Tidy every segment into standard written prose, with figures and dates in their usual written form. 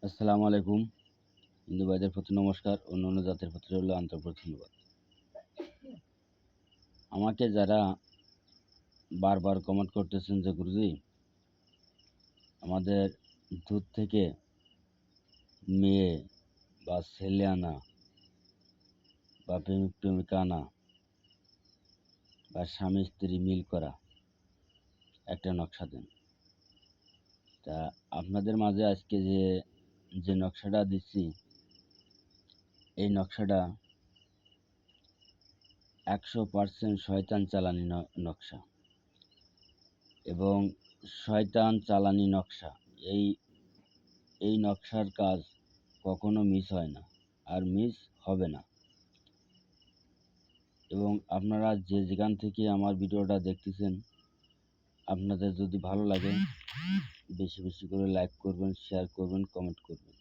আসসালামু আলাইকুম। হিন্দু ভাইদের প্রতি নমস্কার, অন্যান্য জাতের প্রতি রইল আন্তরিক ধন্যবাদ। আমাকে যারা বারবার কমেন্ট করতেছেন যে গুরুজি আমাদের দুধ থেকে মেয়ে বা ছেলে আনা বা প্রেমিক প্রেমিকা আনা বা স্বামী স্ত্রী মিল করা একটা নকশা দেন। তা আপনাদের মাঝে আজকে যে নকশাটা দিচ্ছি, এই নকশাটা 100% শয়তান চালানি নকশা এবং শয়তান চালানি নকশা। এই এই নকশার কাজ কখনো মিস হয় না, আর মিস হবে না। এবং আপনারা যে যেখান থেকে আমার ভিডিওটা দেখতেছেন, আপনাদের যদি ভালো লাগে বেশি বেশি করে লাইক করবেন, শেয়ার করবেন, কমেন্ট করবেন।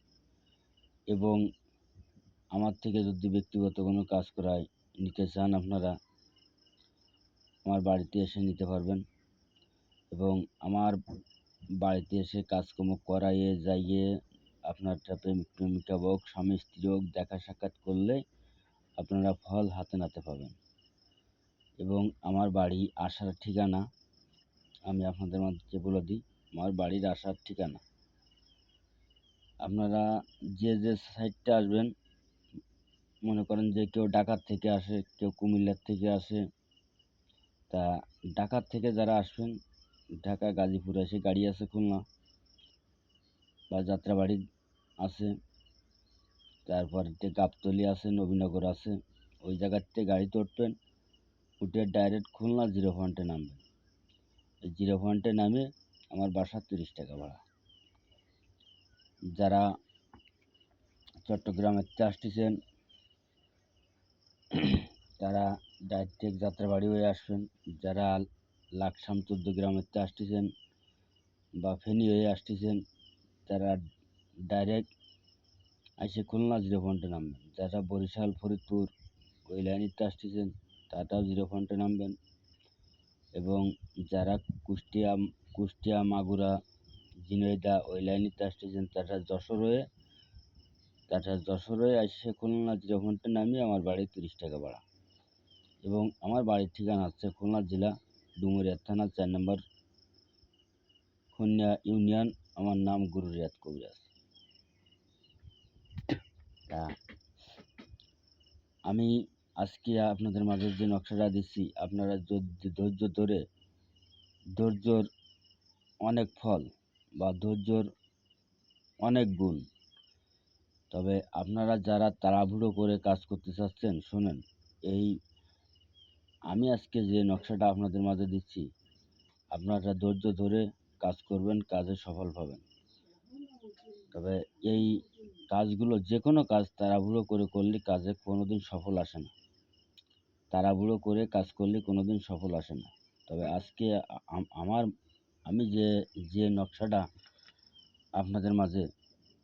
এবং আমার থেকে যদি ব্যক্তিগত কোনো কাজ করায় নিতে চান, আপনারা আমার বাড়িতে এসে নিতে পারবেন। এবং আমার বাড়িতে এসে কাজকর্ম করাইয়ে যাইয়ে আপনার প্রেমিক প্রেমিকা হোক, স্বামী স্ত্রী হোক, দেখা সাক্ষাৎ করলে আপনারা ফল হাতে নাতে পাবেন। এবং আমার বাড়ি আসার ঠিকানা আমি আপনাদের মাঝে বলে দিই। আমার বাড়ির আসার ঠিকানা, আপনারা যে সাইডটা আসবেন, মনে করেন যে কেউ ঢাকার থেকে আসে, কেউ কুমিল্লার থেকে আসে। তা ঢাকার থেকে যারা আসবেন, ঢাকা গাজীপুর এসে গাড়ি আছে খুলনা বা যাত্রাবাড়ি আছে, তারপরে গাবতলী আছে, নবীনগর আছে। ওই জায়গাতে গাড়িতে উঠবেন, উঠে ডাইরেক্ট খুলনা জিরো পয়েন্টে নামবেন। এই জিরো পয়েন্টে নামে আমার বাসা 30 টাকা ভাড়া। যারা চট্টগ্রামেতে আসতেছেন তারা ডাইরেক্ট যাত্রাবাড়ি হয়ে আসবেন। যারা লাকসাম 14 গ্রামেতে আসতেছেন বা ফেনী হয়ে আসতেছেন, তারা ডাইরেক্ট এসে খুলনা জিরো পয়েন্টে নামবেন। যারা বরিশাল ফরিদপুর ওই লাইনেতে আসতেছেন, তারাও জিরো পয়েন্টে নামবেন। এবং যারা কুষ্টিয়া মাগুরা ঝিনাইদহ ওই লাইনেতে আসতেছেন, তারা যশোর হয়ে এসে খুলনা জিরো পয়েন্টে নামিয়ে আমার বাড়ি 30 টাকা ভাড়া। এবং আমার বাড়ির ঠিকানা হচ্ছে খুলনা জেলা ডুমুরিয়া থানা 4 নম্বর খুলনা ইউনিয়ন। আমার নাম গুরু রিয়াদ কবিরাজ। তা আমি আজকে আপনাদের মাঝে যে নকশাটা দিচ্ছি, আপনারা যদি ধৈর্যর অনেক ফল বা ধৈর্যর অনেক গুণ। তবে আপনারা যারা তাড়াহুড়ো করে কাজ করতে চাচ্ছেন, শোনেন, এই আমি আজকে যে নকশাটা আপনাদের মাঝে দিচ্ছি, আপনারা ধৈর্য ধরে কাজ করবেন, কাজে সফল পাবেন। তবে এই কাজগুলো, যে কোনো কাজ তাড়াহুড়ো করে করলে কাজে কোনোদিন সফল আসে না। তাড়াহুড়ো করে কাজ করলে কোনোদিন সফল আসে না। তবে আজকে আমি যে নকশাটা আপনাদের মাঝে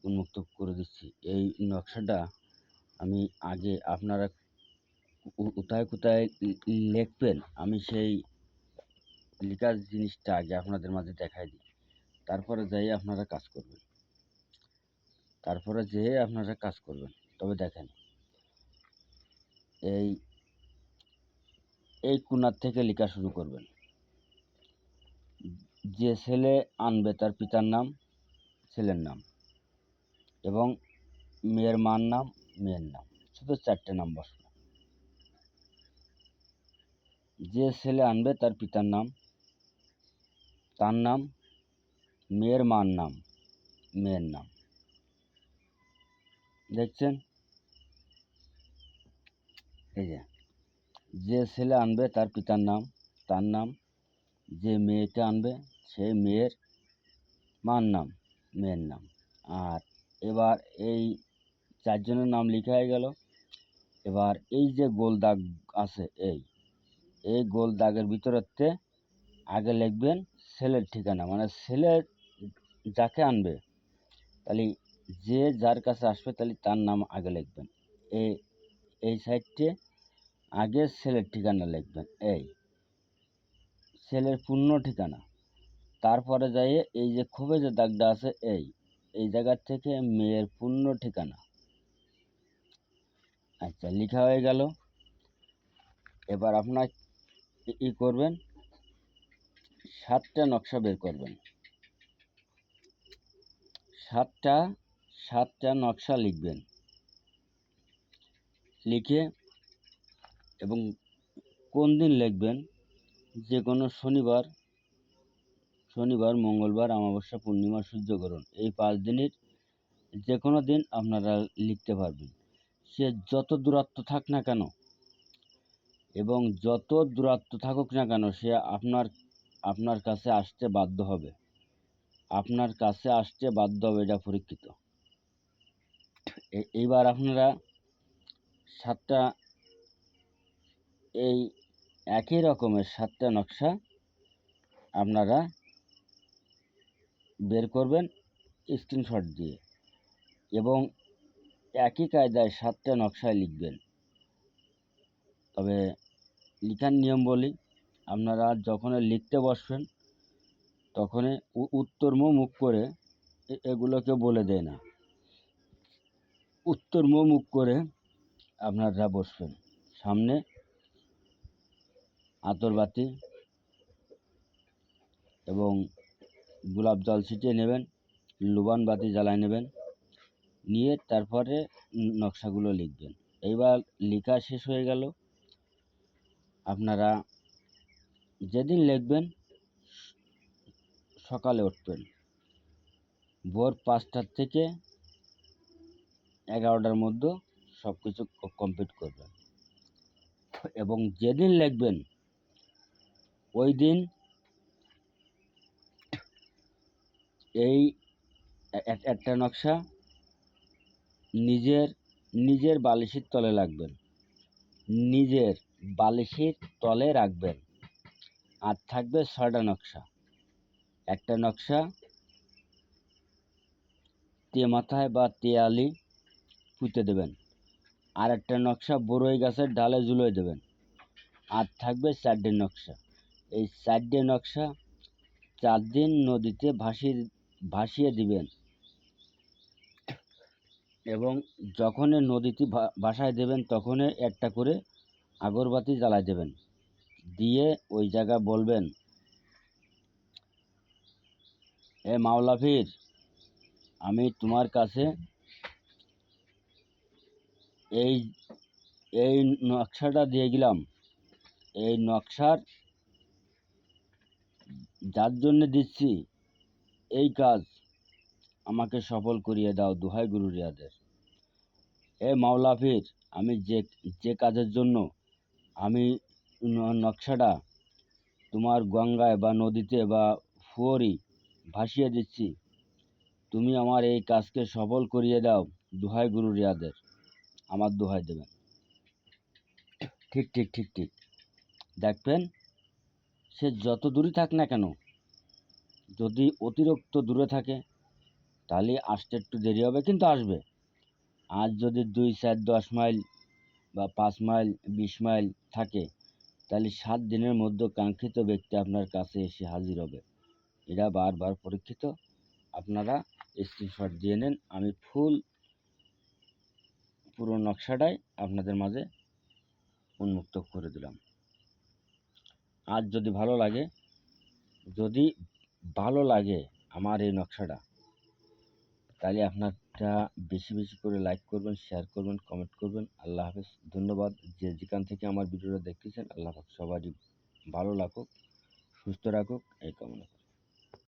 উন্মুক্ত করে দিচ্ছি, এই নকশাটা আমি আগে আপনারা কোথায় কোথায় লিখবেন, আমি সেই লেখার জিনিসটা আগে আপনাদের মাঝে দেখাই দিই। তারপরে যেয়ে আপনারা কাজ করবেন। তবে দেখেন, এই কোণার থেকে লেখা শুরু করবেন। যে ছেলে আনবে তার পিতার নাম, ছেলের নাম, এবং মেয়ের মার নাম, মেয়ের নাম, শুধু 4টে নাম বসবে। যে ছেলে আনবে তার পিতার নাম, তার নাম, মেয়ের মার নাম, মেয়ের নাম। দেখছেন? এই যে ছেলে আনবে তার পিতার নাম, তার নাম, যে মেয়েকে আনবে সেই মেয়ের মার নাম, মেয়ের নাম। আর এবার এই 4 জনের নাম লেখা হয়ে গেল। এবার এই যে গোল দাগ আছে, এই গোল দাগের ভিতরেতে আগে লিখবেন ছেলের ঠিকানা। মানে ছেলে যাকে আনবে, তাহলে যে যার কাছে আসবে তাহলে তার নাম আগে লিখবেন। এই সাইডে আগে ছেলের ঠিকানা লিখবেন, এই ছেলের পূর্ণ ঠিকানা। তারপরে যাইয়ে এই যে খুবই যে দাগটা আছে, এই জায়গার থেকে মেয়ের পূর্ণ ঠিকানা। আচ্ছা, লেখা হয়ে গেল। এবার আপনার ই করবেন, 7টা নকশা বের করবেন। 7টা নকশা লিখবেন। লিখে এবং কোন দিন লিখবেন, যে কোনো শনিবার, মঙ্গলবার, অমাবস্যা, পূর্ণিমা, সূর্যগ্রহণ, এই 5 দিনের যে কোনো দিন আপনারা লিখতে পারবেন। সে যত দূরত্ব থাক না কেন এবং যত দূরত্ব থাকুক না কেন, সে আপনার কাছে আসতে বাধ্য হবে। আপনার কাছে আসতে বাধ্য হবে, এটা পরীক্ষিত। এইবার আপনারা 7টা এই একই রকমের 7টা নকশা আপনারা বের করবেন স্ক্রিনশট দিয়ে, এবং একই কায়দায় 7টা নকশায় লিখবেন। তবে লেখার নিয়ম বলি, আপনারা যখন লিখতে বসবেন তখন উত্তর মুখ করে এগুলোকে বলে দেয় না, উত্তর মুখ করে আপনারা বসবেন। সামনে আতরবাতি এবং গোলাপ জল ছিটিয়ে নেবেন, লুবান বাতি জ্বালায় নেবেন, নিয়ে তারপরে নকশাগুলো লিখবেন। এইবার লেখা শেষ হয়ে গেল। আপনারা যেদিন লিখবেন সকালে উঠবেন, ভোর 5টার থেকে 11টার মধ্যে সব কিছু কমপ্লিট করবেন। এবং যেদিন লিখবেন ওই দিন এই একটা নকশা নিজের বালিশের তলে রাখবেন, নিজের বালিশের তলে রাখবেন। আর থাকবে 6টা নকশা। একটা নকশা মাথায় বা তেয়ালি পুঁতে দেবেন, আর একটা নকশা বড়ই গাছের ডালে ঝুলিয়ে দেবেন। আর থাকবে 4টে নকশা। এই 4টে নকশা 4 দিন নদীতে ভাসিয়ে দিবেন, এবং যখনই নদীতে ভাসায় দেবেন তখনই একটা করে আগরবাতি জ্বালায় দেবেন। দিয়ে ওই জায়গা বলবেন, এ মাওলা পীর, আমি তোমার কাছে এই এই নকশাটা দিয়ে গেলাম। এই নকশার যার জন্য দিচ্ছি এই কাজ আমাকে সফল করিয়ে দাও, দোহাই গুরু রিয়াদের। এ মাওলা পীর, আমি যে কাজের জন্য আমি নকশাটা তোমার গঙ্গায় বা নদীতে বা ফুয়োরে ভাসিয়ে দিচ্ছি, তুমি আমার এই কাজকে সফল করিয়ে দাও, দোহাই গুরু রিয়াদের। আমার দোহাই দেবেন। ঠিক ঠিক ঠিক ঠিক দেখবেন, সে যত দূরে থাক না কেন, যদি অতিরিক্ত দূরে থাকে তাহলে আসতে একটু দেরি হবে, কিন্তু আসবে। আর যদি 2, 4, 10 মাইল বা 5 মাইল, 20 মাইল থাকে, তাহলে 7 দিনের মধ্যে কাঙ্ক্ষিত ব্যক্তি আপনার কাছে এসে হাজির হবে। এটা বারবার পরীক্ষিত। আপনারা স্ক্রিনশট দিয়ে নেন। আমি পুরো নকশাটাই আপনাদের মাঝে উন্মুক্ত করে দিলাম। আর যদি ভালো লাগে আমার এই নকশাটা, তাহলে আপনারটা বেশি বেশি করে লাইক করবেন, শেয়ার করবেন, কমেন্ট করবেন। আল্লাহ হাফেজ। ধন্যবাদ। যেখান থেকে আমার ভিডিওটা দেখতেছেন, আল্লাহ হাফেজ। সবারই ভালো লাগুক, সুস্থ রাখুক, এই কামনা।